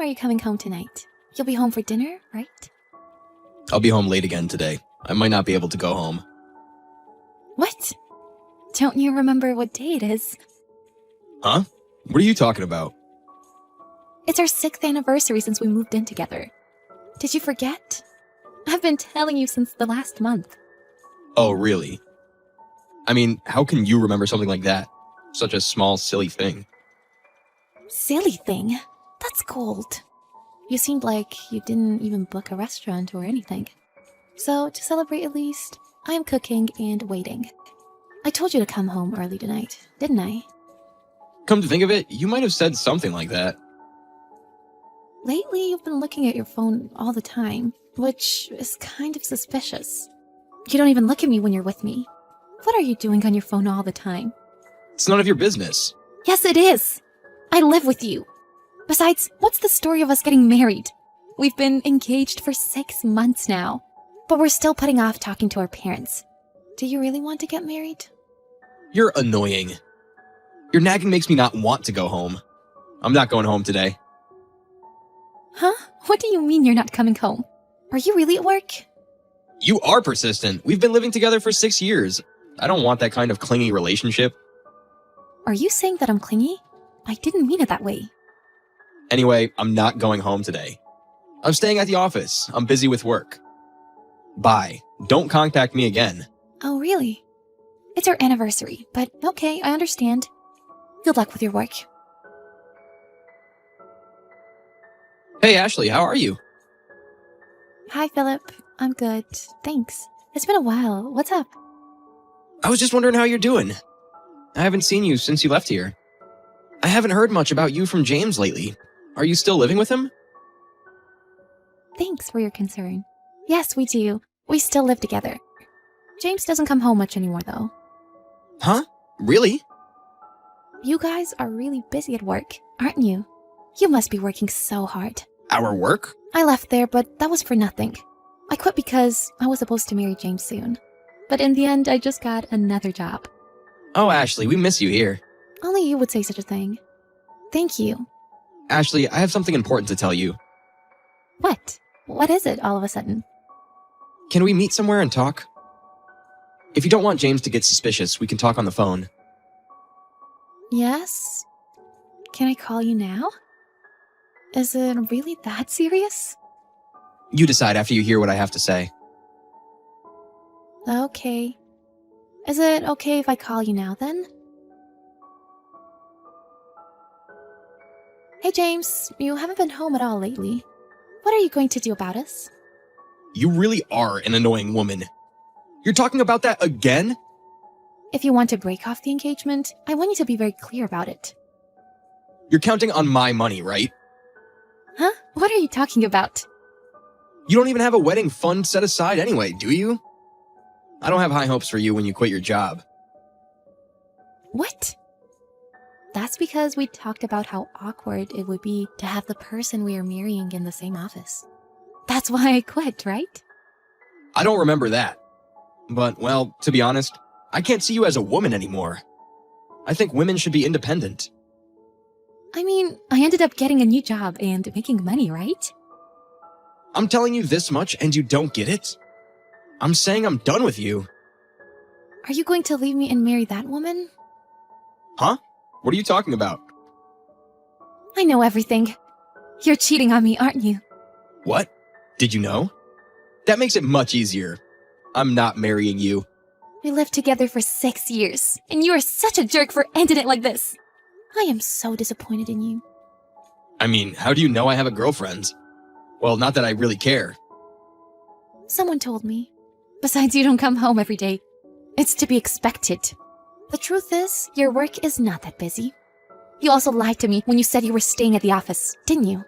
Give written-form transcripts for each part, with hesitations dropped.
are you coming home tonight? You'll be home for dinner, right? I'll be home late again today. I might not be able to go home. What? Don't you remember what day it is? Huh? What are you talking about? It's our 6th anniversary since we moved in together. Did you forget? I've been telling you since the last month. Oh, really? I mean, how can you remember something like that? Such a small, silly thing. Silly thing? That's cold. You seemed like you didn't even book a restaurant or anything. So, to celebrate at least, I'm cooking and waiting. I told you to come home early tonight, didn't I? Come to think of it, you might have said something like that. Lately, you've been looking at your phone all the time, which is kind of suspicious. You don't even look at me when you're with me. What are you doing on your phone all the time? It's none of your business. Yes, it is. I live with you. Besides, what's the story of us getting married? We've been engaged for 6 months now, but we're still putting off talking to our parents. Do you really want to get married? You're annoying. Your nagging makes me not want to go home. I'm not going home today. Huh? What do you mean you're not coming home? Are you really at work? You are persistent. We've been living together for 6 years. I don't want that kind of clingy relationship. Are you saying that I'm clingy? I didn't mean it that way. Anyway, I'm not going home today. I'm staying at the office. I'm busy with work. Bye. Don't contact me again. Oh, really? It's our anniversary, but okay, I understand. Good luck with your work. Hey, Ashley, how are you? Hi, Philip. I'm good. Thanks. It's been a while. What's up? I was just wondering how you're doing. I haven't seen you since you left here. I haven't heard much about you from James lately. Are you still living with him? Thanks for your concern. Yes, we do. We still live together. James doesn't come home much anymore, though. Huh? Really? You guys are really busy at work, aren't you? You must be working so hard. Our work? I left there, but that was for nothing. I quit because I was supposed to marry James soon. But in the end, I just got another job. Oh, Ashley, we miss you here. Only you would say such a thing. Thank you. Ashley, I have something important to tell you. What? What is it all of a sudden? Can we meet somewhere and talk? If you don't want James to get suspicious, we can talk on the phone. Yes? Can I call you now? Is it really that serious? You decide after you hear what I have to say. Okay. Is it okay if I call you now then? Hey James, you haven't been home at all lately. What are you going to do about us? You really are an annoying woman. You're talking about that again? If you want to break off the engagement, I want you to be very clear about it. You're counting on my money, right? Huh? What are you talking about? You don't even have a wedding fund set aside anyway, do you? I don't have high hopes for you when you quit your job. What? That's because we talked about how awkward it would be to have the person we are marrying in the same office. That's why I quit, right? I don't remember that. But, well, to be honest, I can't see you as a woman anymore. I think women should be independent. I mean, I ended up getting a new job and making money, right? I'm telling you this much and you don't get it? I'm saying I'm done with you. Are you going to leave me and marry that woman? Huh? What are you talking about? I know everything. You're cheating on me, aren't you? What? Did you know? That makes it much easier. I'm not marrying you. We lived together for 6 years, and you are such a jerk for ending it like this. I am so disappointed in you. I mean, how do you know I have a girlfriend? Well, not that I really care. Someone told me. Besides, you don't come home every day. It's to be expected. The truth is, your work is not that busy. You also lied to me when you said you were staying at the office, didn't you?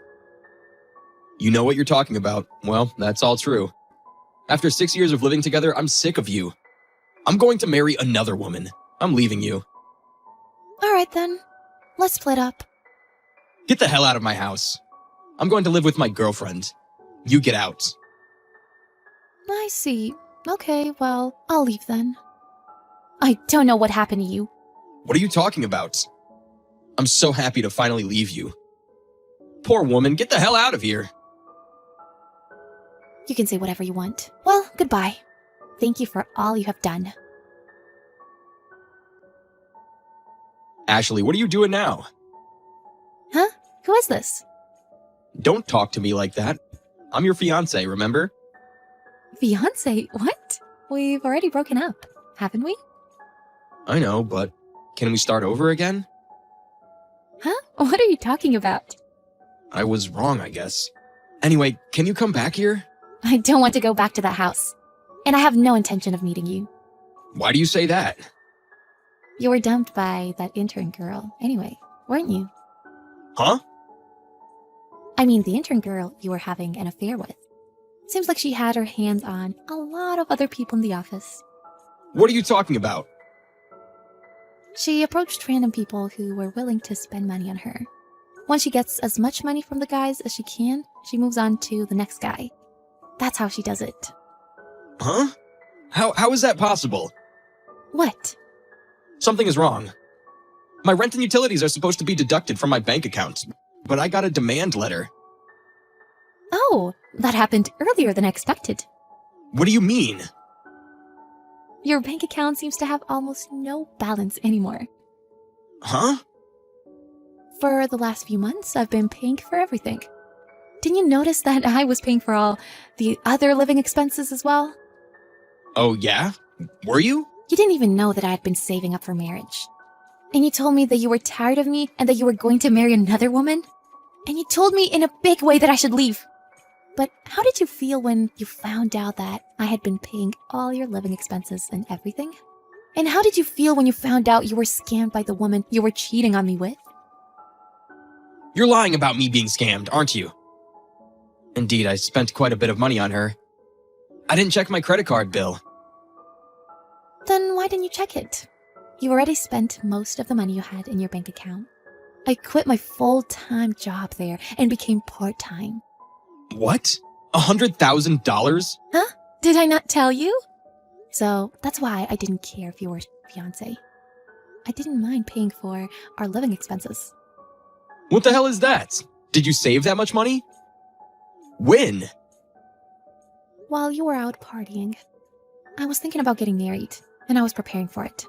You know what you're talking about. Well, that's all true. After 6 years of living together, I'm sick of you. I'm going to marry another woman. I'm leaving you. All right then. Let's split up. Get the hell out of my house. I'm going to live with my girlfriend. You get out. I see. Okay, well, I'll leave then. I don't know what happened to you. What are you talking about? I'm so happy to finally leave you. poor woman. Get the hell out of here. You can say whatever you want. Well, goodbye. Thank you for all you have done. Ashley, what are you doing now? Huh? Who is this? Don't talk to me like that. I'm your fiancé, remember? Fiancé? What? We've already broken up, haven't we? I know, but can we start over again? Huh? What are you talking about? I was wrong, I guess. Anyway, can you come back here? I don't want to go back to that house. And I have no intention of meeting you. Why do you say that? You were dumped by that intern girl anyway, weren't you? Huh? I mean, the intern girl you were having an affair with. Seems like she had her hands on a lot of other people in the office. What are you talking about? She approached random people who were willing to spend money on her. Once she gets as much money from the guys as she can, she moves on to the next guy. That's how she does it. Huh? How is that possible? What? Something is wrong. My rent and utilities are supposed to be deducted from my bank account, but I got a demand letter. Oh, that happened earlier than expected. What do you mean? Your bank account seems to have almost no balance anymore. Huh? For the last few months, I've been paying for everything. Didn't you notice that I was paying for all the other living expenses as well? Oh, yeah? Were you? You didn't even know that I had been saving up for marriage. And you told me that you were tired of me and that you were going to marry another woman. And you told me in a big way that I should leave. But how did you feel when you found out that I had been paying all your living expenses and everything? And how did you feel when you found out you were scammed by the woman you were cheating on me with? You're lying about me being scammed, aren't you? Indeed, I spent quite a bit of money on her. I didn't check my credit card bill. Then why didn't you check it? You already spent most of the money you had in your bank account. I quit my full-time job there and became part-time. What? $100,000? Huh? Did I not tell you? So that's why I didn't care if you were fiancé. I didn't mind paying for our living expenses. What the hell is that? Did you save that much money? When? While you were out partying, I was thinking about getting married, and I was preparing for it.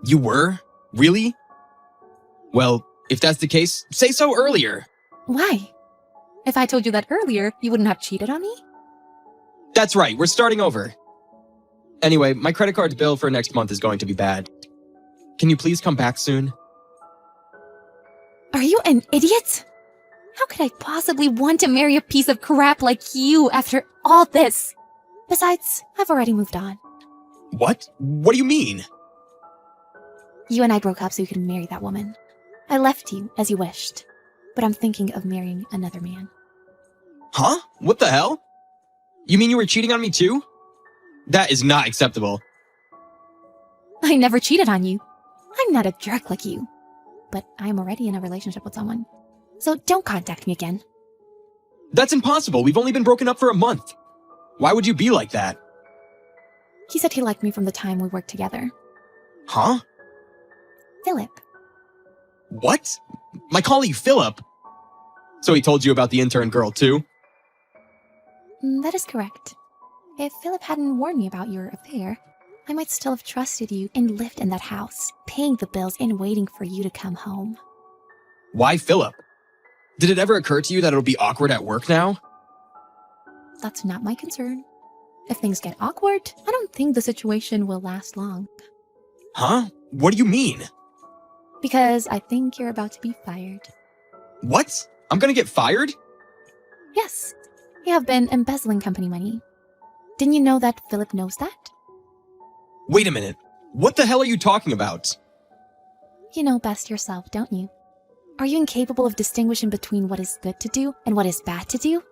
You were? Really? Well, if that's the case, say so earlier. Why? If I told you that earlier, you wouldn't have cheated on me? That's right, we're starting over. Anyway, my credit card bill for next month is going to be bad. Can you please come back soon? Are you an idiot? How could I possibly want to marry a piece of crap like you after all this? Besides, I've already moved on. What? What do you mean? You and I broke up so you could marry that woman. I left you as you wished, but I'm thinking of marrying another man. Huh? What the hell? You mean you were cheating on me too? That is not acceptable. I never cheated on you. I'm not a jerk like you. But I'm already in a relationship with someone. So don't contact me again. That's impossible. We've only been broken up for a month. Why would you be like that? He said he liked me from the time we worked together. Huh? Philip. What? My colleague Philip? So he told you about the intern girl too? That is correct. If Philip hadn't warned me about your affair, I might still have trusted you and lived in that house, paying the bills and waiting for you to come home. Why Philip? Did it ever occur to you that it'll be awkward at work now? That's not my concern. If things get awkward, I don't think the situation will last long. Huh? What do you mean? Because I think you're about to be fired. What? I'm gonna get fired? Yes, you have been embezzling company money. Didn't you know that Philip knows that? Wait a minute. What the hell are you talking about? You know best yourself, don't you? Are you incapable of distinguishing between what is good to do and what is bad to do?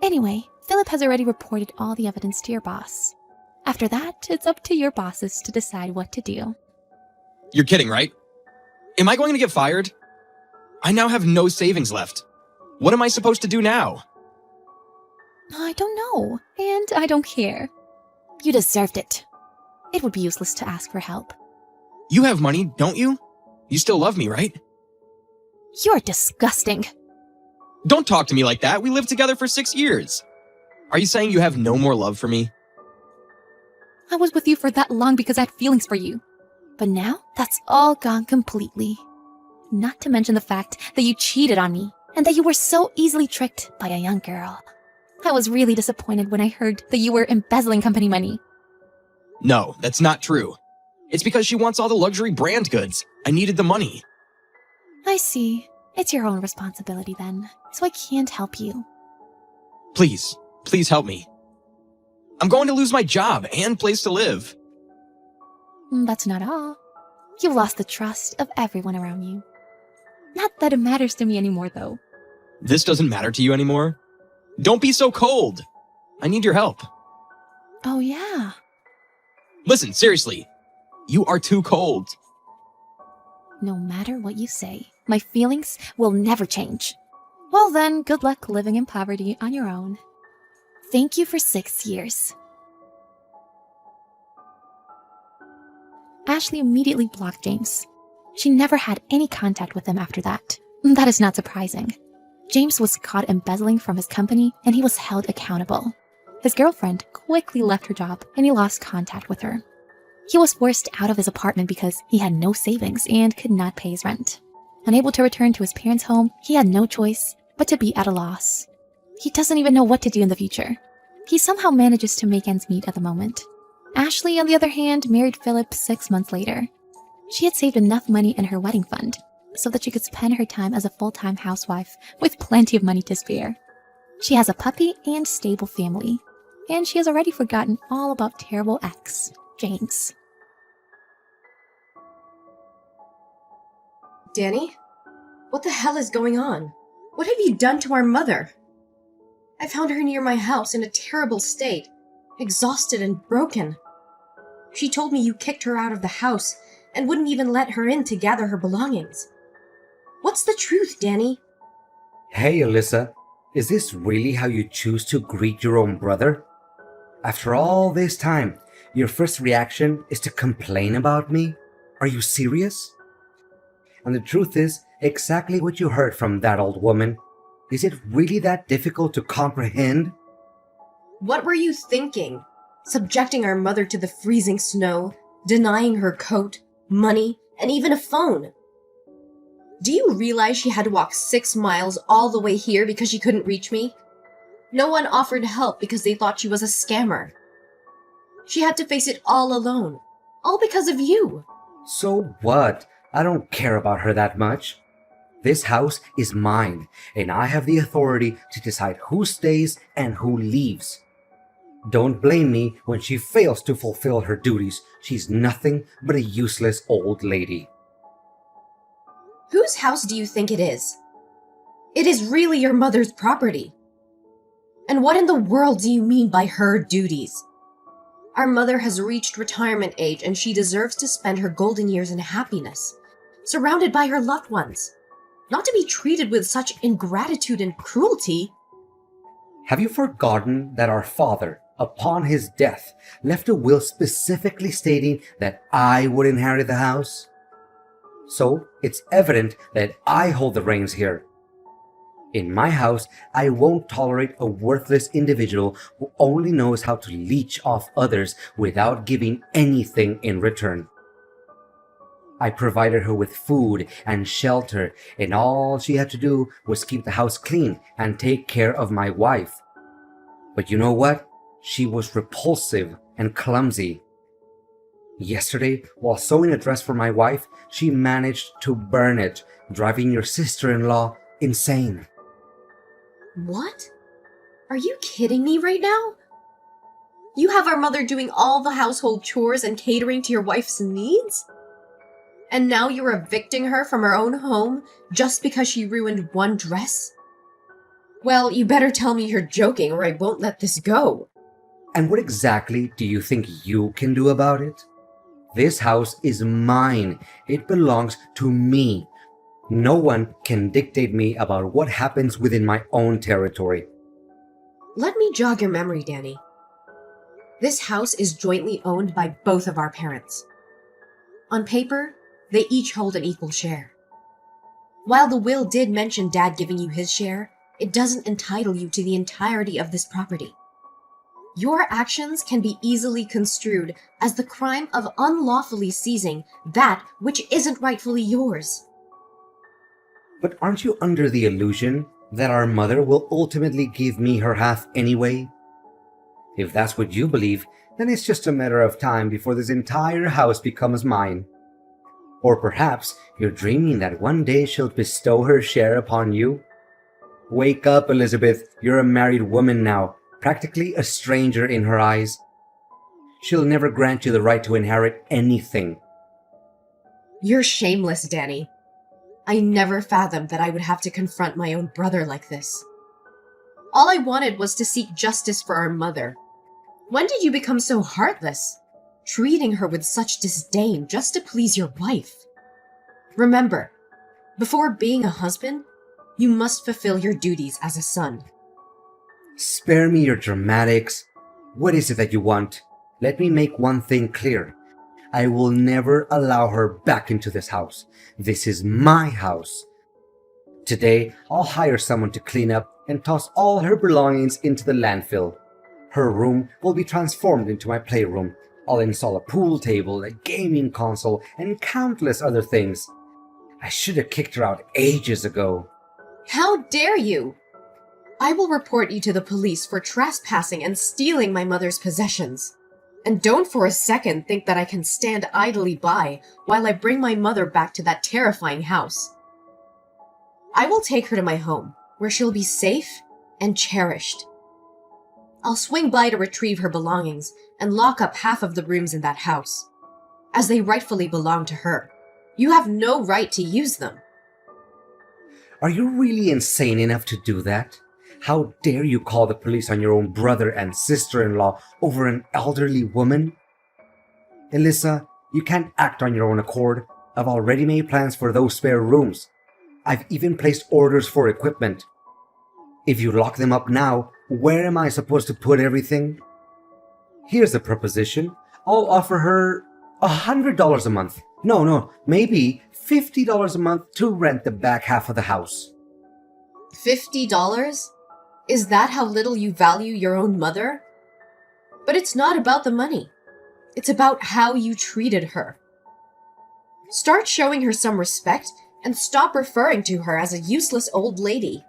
Anyway, Philip has already reported all the evidence to your boss. After that, it's up to your bosses to decide what to do. You're kidding, right? Am I going to get fired? I now have no savings left. What am I supposed to do now? I don't know, and I don't care. You deserved it. It would be useless to ask for help. You have money, don't you? You still love me, right? You're disgusting. Don't talk to me like that. We lived together for 6 years. Are you saying you have no more love for me? I was with you for that long because I had feelings for you. But now, that's all gone completely. Not to mention the fact that you cheated on me and that you were so easily tricked by a young girl. I was really disappointed when I heard that you were embezzling company money. No, that's not true. It's because she wants all the luxury brand goods. I needed the money. I see. It's your own responsibility then, so I can't help you. Please help me. I'm going to lose my job and place to live. That's not all. You lost the trust of everyone around you. Not that it matters to me anymore, though. This doesn't matter to you anymore? Don't be so cold. I need your help. Oh, yeah. Listen, seriously. You are too cold. No matter what you say, my feelings will never change. Well then, good luck living in poverty on your own. Thank you for 6 years. Ashley immediately blocked James. She never had any contact with him after that. That is not surprising. James was caught embezzling from his company and he was held accountable. His girlfriend quickly left her job and he lost contact with her. He was forced out of his apartment because he had no savings and could not pay his rent. Unable to return to his parents' home, he had no choice but to be at a loss. He doesn't even know what to do in the future. He somehow manages to make ends meet at the moment. Ashley, on the other hand, married Philip 6 months later. She had saved enough money in her wedding fund so that she could spend her time as a full-time housewife with plenty of money to spare. She has a puppy and stable family, and she has already forgotten all about terrible ex, James. Danny? What the hell is going on? What have you done to our mother? I found her near my house in a terrible state, exhausted and broken. She told me you kicked her out of the house and wouldn't even let her in to gather her belongings. What's the truth, Danny? Hey, Alyssa. Is this really how you choose to greet your own brother? After all this time, your first reaction is to complain about me? Are you serious? And the truth is exactly what you heard from that old woman. Is it really that difficult to comprehend? What were you thinking? Subjecting our mother to the freezing snow, denying her coat, money, and even a phone. Do you realize she had to walk 6 miles all the way here because she couldn't reach me? No one offered help because they thought she was a scammer. She had to face it all alone, all because of you. So what? I don't care about her that much. This house is mine, and I have the authority to decide who stays and who leaves. Don't blame me when she fails to fulfill her duties. She's nothing but a useless old lady. Whose house do you think it is? It is really your mother's property. And what in the world do you mean by her duties? Our mother has reached retirement age and she deserves to spend her golden years in happiness, surrounded by her loved ones, not to be treated with such ingratitude and cruelty. Have you forgotten that our father, upon his death, left a will specifically stating that I would inherit the house? So it's evident that I hold the reins here. In my house, I won't tolerate a worthless individual who only knows how to leech off others without giving anything in return. I provided her with food and shelter, and all she had to do was keep the house clean and take care of my wife. But you know what? She was repulsive and clumsy. Yesterday, while sewing a dress for my wife, she managed to burn it, driving your sister-in-law insane. What? Are you kidding me right now? You have our mother doing all the household chores and catering to your wife's needs? And now you're evicting her from her own home just because she ruined one dress? Well, you better tell me you're joking or I won't let this go. And what exactly do you think you can do about it? This house is mine. It belongs to me. No one can dictate me about what happens within my own territory. Let me jog your memory, Danny. This house is jointly owned by both of our parents. On paper, they each hold an equal share. While the will did mention Dad giving you his share, it doesn't entitle you to the entirety of this property. Your actions can be easily construed as the crime of unlawfully seizing that which isn't rightfully yours. But aren't you under the illusion that our mother will ultimately give me her half anyway? If that's what you believe, then it's just a matter of time before this entire house becomes mine. Or perhaps you're dreaming that one day she'll bestow her share upon you? Wake up, Elizabeth. You're a married woman now, practically a stranger in her eyes. She'll never grant you the right to inherit anything. You're shameless, Danny. I never fathomed that I would have to confront my own brother like this. All I wanted was to seek justice for our mother. When did you become so heartless, treating her with such disdain just to please your wife? Remember, before being a husband, you must fulfill your duties as a son. Spare me your dramatics. What is it that you want? Let me make one thing clear. I will never allow her back into this house. This is my house. Today, I'll hire someone to clean up and toss all her belongings into the landfill. Her room will be transformed into my playroom. I'll install a pool table, a gaming console, and countless other things. I should have kicked her out ages ago. How dare you! I will report you to the police for trespassing and stealing my mother's possessions. And don't for a second think that I can stand idly by while I bring my mother back to that terrifying house. I will take her to my home, where she'll be safe and cherished. I'll swing by to retrieve her belongings and lock up half of the rooms in that house, as they rightfully belong to her. You have no right to use them. Are you really insane enough to do that? How dare you call the police on your own brother and sister-in-law over an elderly woman? Alyssa, you can't act on your own accord. I've already made plans for those spare rooms. I've even placed orders for equipment. If you lock them up now, where am I supposed to put everything? Here's the proposition. I'll offer her $100 a month. No, maybe $50 a month to rent the back half of the house. $50? Is that how little you value your own mother? But it's not about the money. It's about how you treated her. Start showing her some respect and stop referring to her as a useless old lady.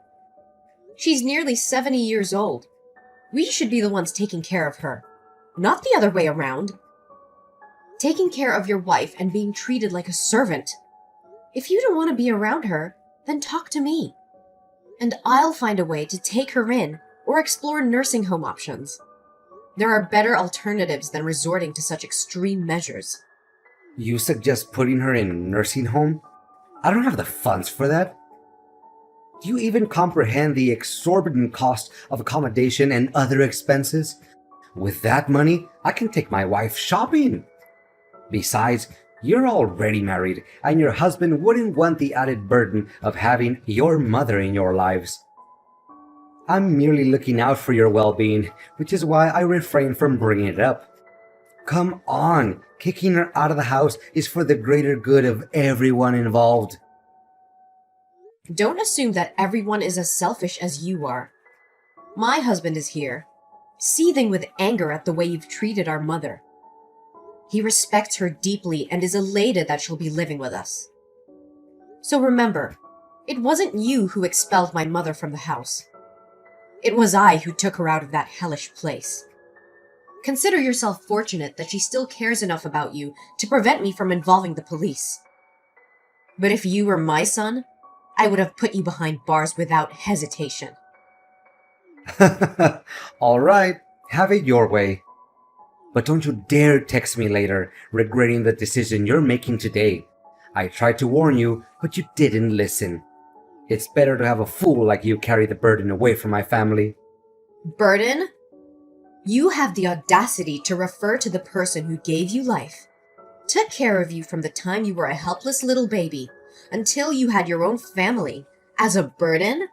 She's nearly 70 years old. We should be the ones taking care of her, not the other way around. Taking care of your wife and being treated like a servant. If you don't want to be around her, then talk to me. And I'll find a way to take her in or explore nursing home options. There are better alternatives than resorting to such extreme measures. You suggest putting her in a nursing home? I don't have the funds for that. Do you even comprehend the exorbitant cost of accommodation and other expenses? With that money, I can take my wife shopping. Besides, you're already married, and your husband wouldn't want the added burden of having your mother in your lives. I'm merely looking out for your well-being, which is why I refrain from bringing it up. Come on, kicking her out of the house is for the greater good of everyone involved. Don't assume that everyone is as selfish as you are. My husband is here, seething with anger at the way you've treated our mother. He respects her deeply and is elated that she'll be living with us. So remember, it wasn't you who expelled my mother from the house. It was I who took her out of that hellish place. Consider yourself fortunate that she still cares enough about you to prevent me from involving the police. But if you were my son, I would have put you behind bars without hesitation. All right, have it your way. But don't you dare text me later, regretting the decision you're making today. I tried to warn you, but you didn't listen. It's better to have a fool like you carry the burden away from my family. Burden? You have the audacity to refer to the person who gave you life, took care of you from the time you were a helpless little baby until you had your own family, as a burden?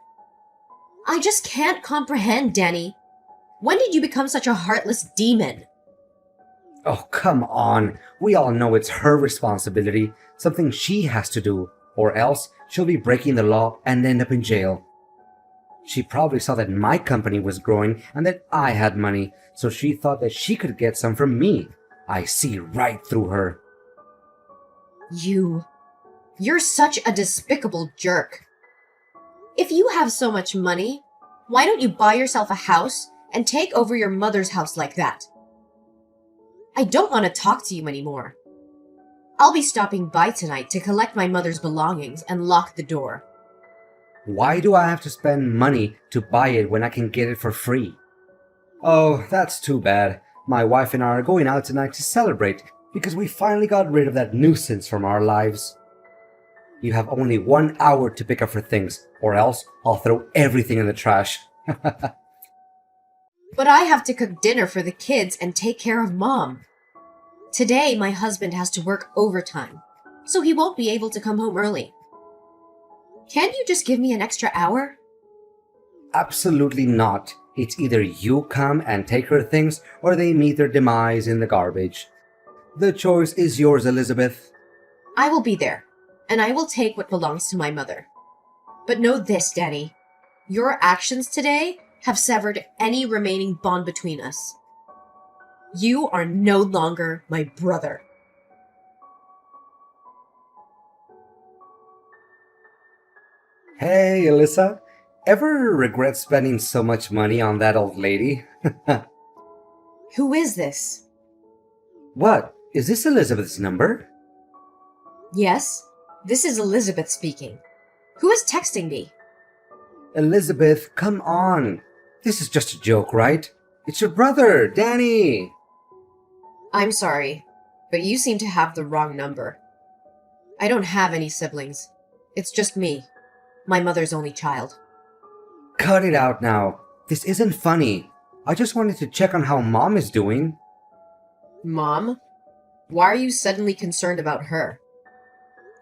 I just can't comprehend, Danny. When did you become such a heartless demon? Oh, come on. We all know it's her responsibility, something she has to do, or else she'll be breaking the law and end up in jail. She probably saw that my company was growing and that I had money, so she thought that she could get some from me. I see right through her. You're such a despicable jerk. If you have so much money, why don't you buy yourself a house and take over your mother's house like that? I don't want to talk to you anymore. I'll be stopping by tonight to collect my mother's belongings and lock the door. Why do I have to spend money to buy it when I can get it for free? Oh, that's too bad. My wife and I are going out tonight to celebrate because we finally got rid of that nuisance from our lives. You have only 1 hour to pick up her things, or else I'll throw everything in the trash. But I have to cook dinner for the kids and take care of Mom. Today, my husband has to work overtime, so he won't be able to come home early. Can't you just give me an extra hour? Absolutely not. It's either you come and take her things, or they meet their demise in the garbage. The choice is yours, Elizabeth. I will be there, and I will take what belongs to my mother. But know this, Danny. Your actions today have severed any remaining bond between us. You are no longer my brother. Hey, Alyssa. Ever regret spending so much money on that old lady? Who is this? What? Is this Elizabeth's number? Yes, this is Elizabeth speaking. Who is texting me? Elizabeth, come on. This is just a joke, right? It's your brother, Danny. I'm sorry, but you seem to have the wrong number. I don't have any siblings. It's just me, my mother's only child. Cut it out now. This isn't funny. I just wanted to check on how Mom is doing. Mom? Why are you suddenly concerned about her?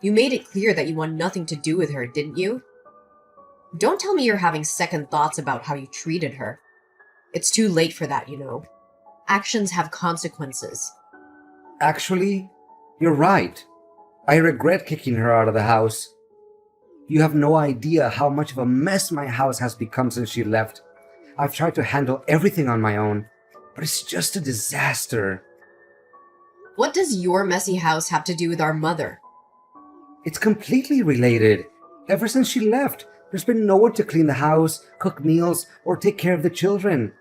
You made it clear that you want nothing to do with her, didn't you? Don't tell me you're having second thoughts about how you treated her. It's too late for that, you know. Actions have consequences. Actually, you're right. I regret kicking her out of the house. You have no idea how much of a mess my house has become since she left. I've tried to handle everything on my own, but it's just a disaster. What does your messy house have to do with our mother? It's completely related. Ever since she left, there's been no one to clean the house, cook meals, or take care of the children.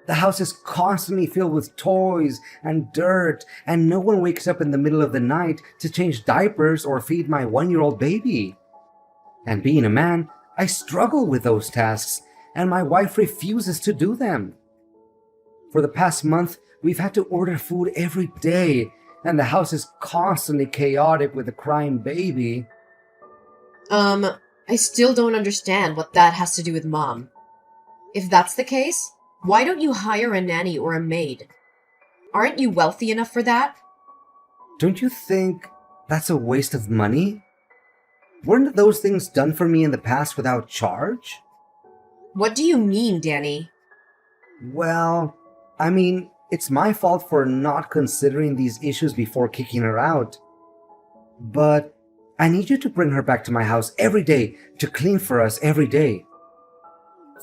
The house is constantly filled with toys and dirt, and no one wakes up in the middle of the night to change diapers or feed my 1-year-old baby. And being a man, I struggle with those tasks, and my wife refuses to do them. For the past month, we've had to order food every day, and the house is constantly chaotic with a crying baby. I still don't understand what that has to do with Mom. If that's the case, why don't you hire a nanny or a maid? Aren't you wealthy enough for that? Don't you think that's a waste of money? Weren't those things done for me in the past without charge? What do you mean, Danny? Well, I mean, it's my fault for not considering these issues before kicking her out. But I need you to bring her back to my house every day to clean for us every day.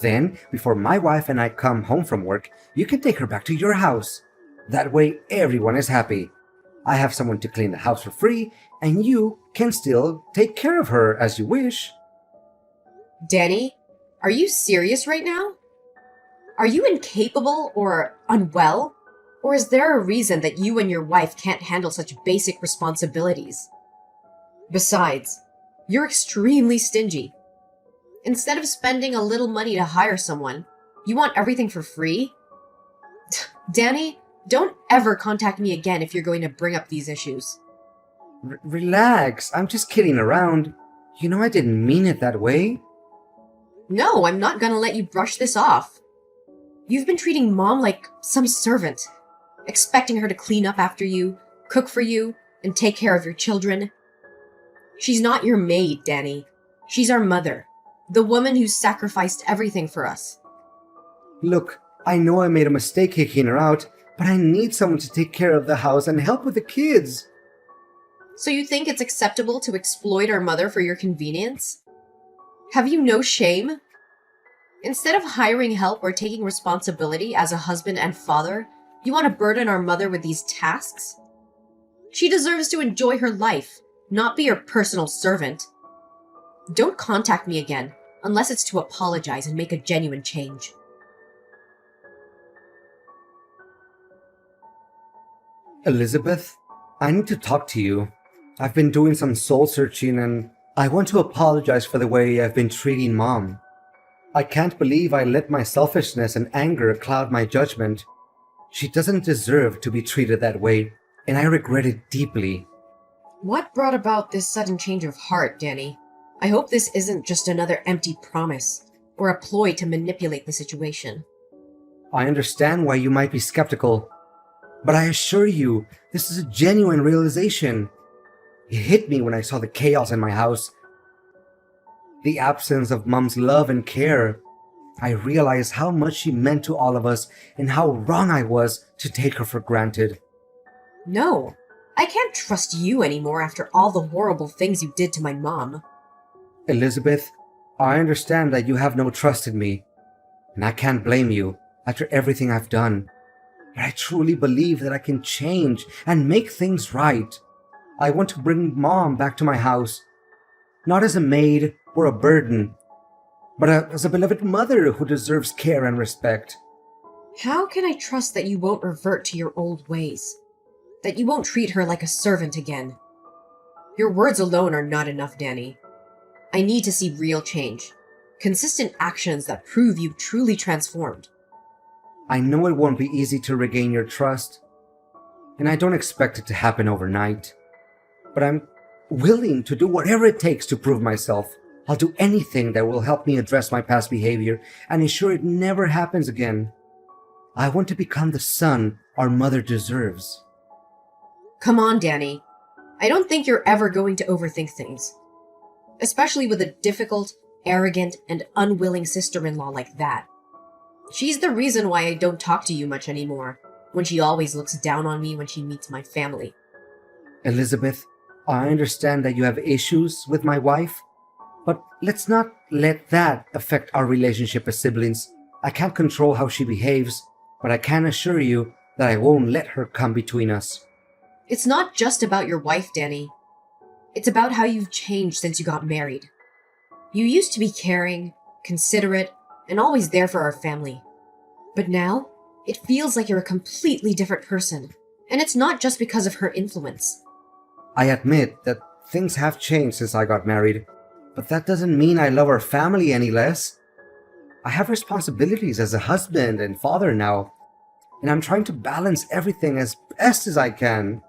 Then, before my wife and I come home from work, you can take her back to your house. That way, everyone is happy. I have someone to clean the house for free, and you can still take care of her as you wish. Danny, are you serious right now? Are you incapable or unwell? Or is there a reason that you and your wife can't handle such basic responsibilities? Besides, you're extremely stingy. Instead of spending a little money to hire someone, you want everything for free? Danny, don't ever contact me again if you're going to bring up these issues. Relax, I'm just kidding around. You know I didn't mean it that way. No, I'm not gonna let you brush this off. You've been treating Mom like some servant, expecting her to clean up after you, cook for you, and take care of your children. She's not your maid, Danny. She's our mother, the woman who sacrificed everything for us. Look, I know I made a mistake kicking her out, but I need someone to take care of the house and help with the kids. So you think it's acceptable to exploit our mother for your convenience? Have you no shame? Instead of hiring help or taking responsibility as a husband and father, you want to burden our mother with these tasks? She deserves to enjoy her life, not be your personal servant. Don't contact me again, unless it's to apologize and make a genuine change. Elizabeth, I need to talk to you. I've been doing some soul searching and I want to apologize for the way I've been treating Mom. I can't believe I let my selfishness and anger cloud my judgment. She doesn't deserve to be treated that way, and I regret it deeply. What brought about this sudden change of heart, Danny? I hope this isn't just another empty promise, or a ploy to manipulate the situation. I understand why you might be skeptical, but I assure you, this is a genuine realization. It hit me when I saw the chaos in my house. The absence of Mom's love and care. I realized how much she meant to all of us and how wrong I was to take her for granted. No, I can't trust you anymore after all the horrible things you did to my mom. Elizabeth, I understand that you have no trust in me, and I can't blame you after everything I've done. But I truly believe that I can change and make things right. I want to bring Mom back to my house, not as a maid or a burden, but as a beloved mother who deserves care and respect. How can I trust that you won't revert to your old ways? That you won't treat her like a servant again? Your words alone are not enough, Danny. I need to see real change. Consistent actions that prove you've truly transformed. I know it won't be easy to regain your trust, and I don't expect it to happen overnight. But I'm willing to do whatever it takes to prove myself. I'll do anything that will help me address my past behavior and ensure it never happens again. I want to become the son our mother deserves. Come on, Danny. I don't think you're ever going to overthink things. Especially with a difficult, arrogant, and unwilling sister-in-law like that. She's the reason why I don't talk to you much anymore, when she always looks down on me when she meets my family. Elizabeth, I understand that you have issues with my wife, but let's not let that affect our relationship as siblings. I can't control how she behaves, but I can assure you that I won't let her come between us. It's not just about your wife, Danny. It's about how you've changed since you got married. You used to be caring, considerate, and always there for our family. But now, it feels like you're a completely different person, and it's not just because of her influence. I admit that things have changed since I got married, but that doesn't mean I love our family any less. I have responsibilities as a husband and father now, and I'm trying to balance everything as best as I can.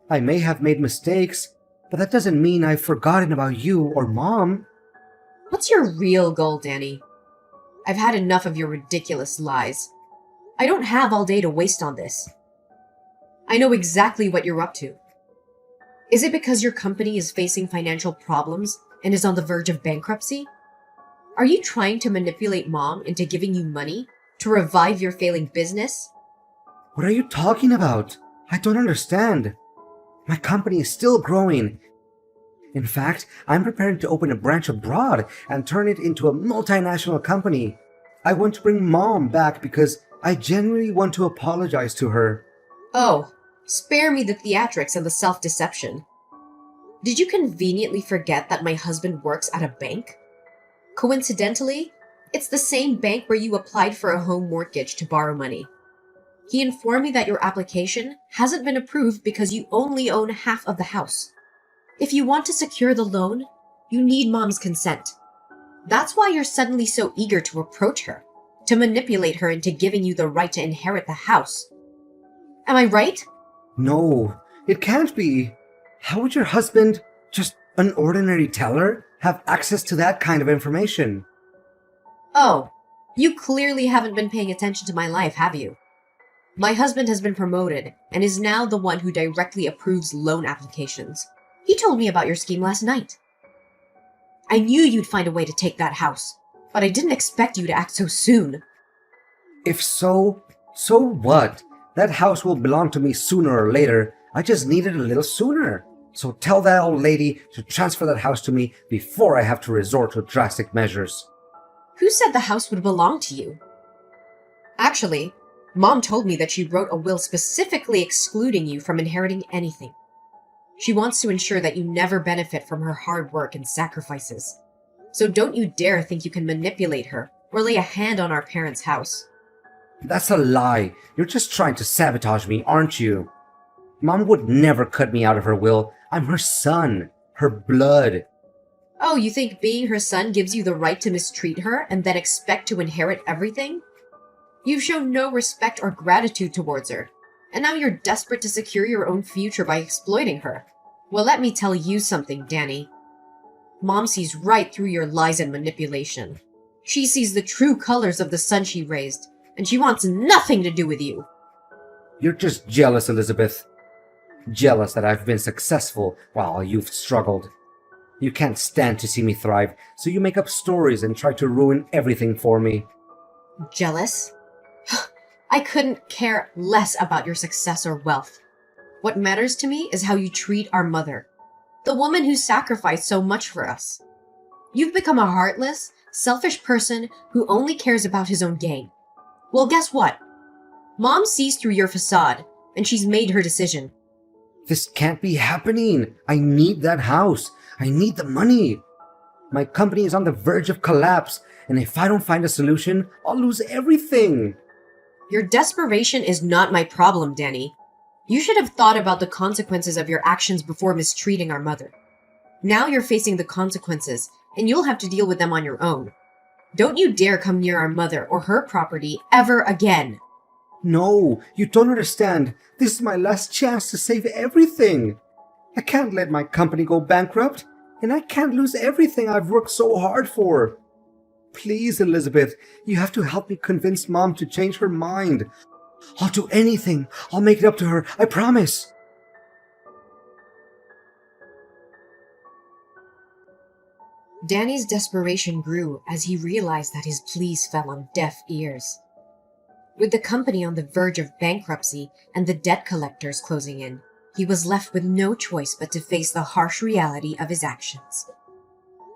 I may have made mistakes, but that doesn't mean I've forgotten about you or Mom. What's your real goal, Danny? I've had enough of your ridiculous lies. I don't have all day to waste on this. I know exactly what you're up to. Is it because your company is facing financial problems and is on the verge of bankruptcy? Are you trying to manipulate Mom into giving you money to revive your failing business? What are you talking about? I don't understand. My company is still growing. In fact, I'm preparing to open a branch abroad and turn it into a multinational company. I want to bring Mom back because I genuinely want to apologize to her. Oh, spare me the theatrics and the self-deception. Did you conveniently forget that my husband works at a bank? Coincidentally, it's the same bank where you applied for a home mortgage to borrow money. He informed me that your application hasn't been approved because you only own half of the house. If you want to secure the loan, you need Mom's consent. That's why you're suddenly so eager to approach her, to manipulate her into giving you the right to inherit the house. Am I right? No, it can't be. How would your husband, just an ordinary teller, have access to that kind of information? Oh, you clearly haven't been paying attention to my life, have you? My husband has been promoted and is now the one who directly approves loan applications. He told me about your scheme last night. I knew you'd find a way to take that house, but I didn't expect you to act so soon. If so, so what? That house will belong to me sooner or later. I just need it a little sooner. So tell that old lady to transfer that house to me before I have to resort to drastic measures. Who said the house would belong to you? Actually, Mom told me that she wrote a will specifically excluding you from inheriting anything. She wants to ensure that you never benefit from her hard work and sacrifices. So don't you dare think you can manipulate her or lay a hand on our parents' house. That's a lie. You're just trying to sabotage me, aren't you? Mom would never cut me out of her will. I'm her son, her blood. Oh, you think being her son gives you the right to mistreat her and then expect to inherit everything? You've shown no respect or gratitude towards her, and now you're desperate to secure your own future by exploiting her. Well, let me tell you something, Danny. Mom sees right through your lies and manipulation. She sees the true colors of the son she raised, and she wants nothing to do with you. You're just jealous, Elizabeth. Jealous that I've been successful while you've struggled. You can't stand to see me thrive, so you make up stories and try to ruin everything for me. Jealous? I couldn't care less about your success or wealth. What matters to me is how you treat our mother, the woman who sacrificed so much for us. You've become a heartless, selfish person who only cares about his own gain. Well, guess what? Mom sees through your facade, and she's made her decision. This can't be happening. I need that house. I need the money. My company is on the verge of collapse, and if I don't find a solution, I'll lose everything. Your desperation is not my problem, Danny. You should have thought about the consequences of your actions before mistreating our mother. Now you're facing the consequences, and you'll have to deal with them on your own. Don't you dare come near our mother or her property ever again. No, you don't understand. This is my last chance to save everything. I can't let my company go bankrupt, and I can't lose everything I've worked so hard for. Please, Elizabeth, you have to help me convince Mom to change her mind. I'll do anything. I'll make it up to her. I promise. Danny's desperation grew as he realized that his pleas fell on deaf ears. With the company on the verge of bankruptcy and the debt collectors closing in, he was left with no choice but to face the harsh reality of his actions.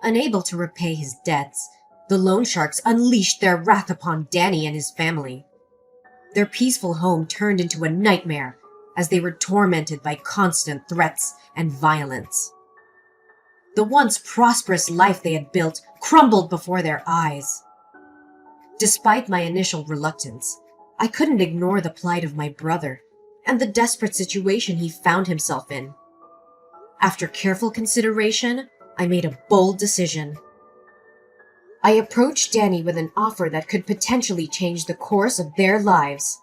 Unable to repay his debts, the loan sharks unleashed their wrath upon Danny and his family. Their peaceful home turned into a nightmare as they were tormented by constant threats and violence. The once prosperous life they had built crumbled before their eyes. Despite my initial reluctance, I couldn't ignore the plight of my brother and the desperate situation he found himself in. After careful consideration, I made a bold decision. I approached Danny with an offer that could potentially change the course of their lives.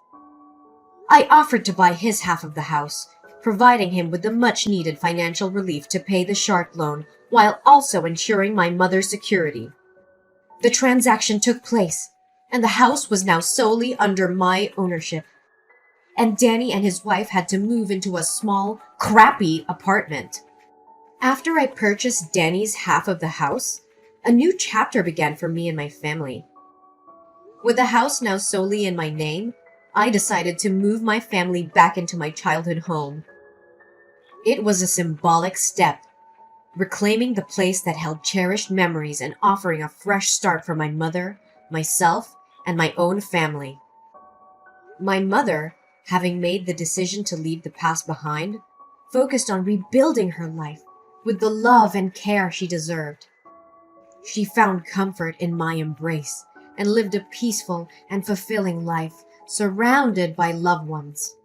I offered to buy his half of the house, providing him with the much-needed financial relief to pay the shark loan while also ensuring my mother's security. The transaction took place, and the house was now solely under my ownership. And Danny and his wife had to move into a small, crappy apartment. After I purchased Danny's half of the house, a new chapter began for me and my family. With the house now solely in my name, I decided to move my family back into my childhood home. It was a symbolic step, reclaiming the place that held cherished memories and offering a fresh start for my mother, myself, and my own family. My mother, having made the decision to leave the past behind, focused on rebuilding her life with the love and care she deserved. She found comfort in my embrace and lived a peaceful and fulfilling life surrounded by loved ones.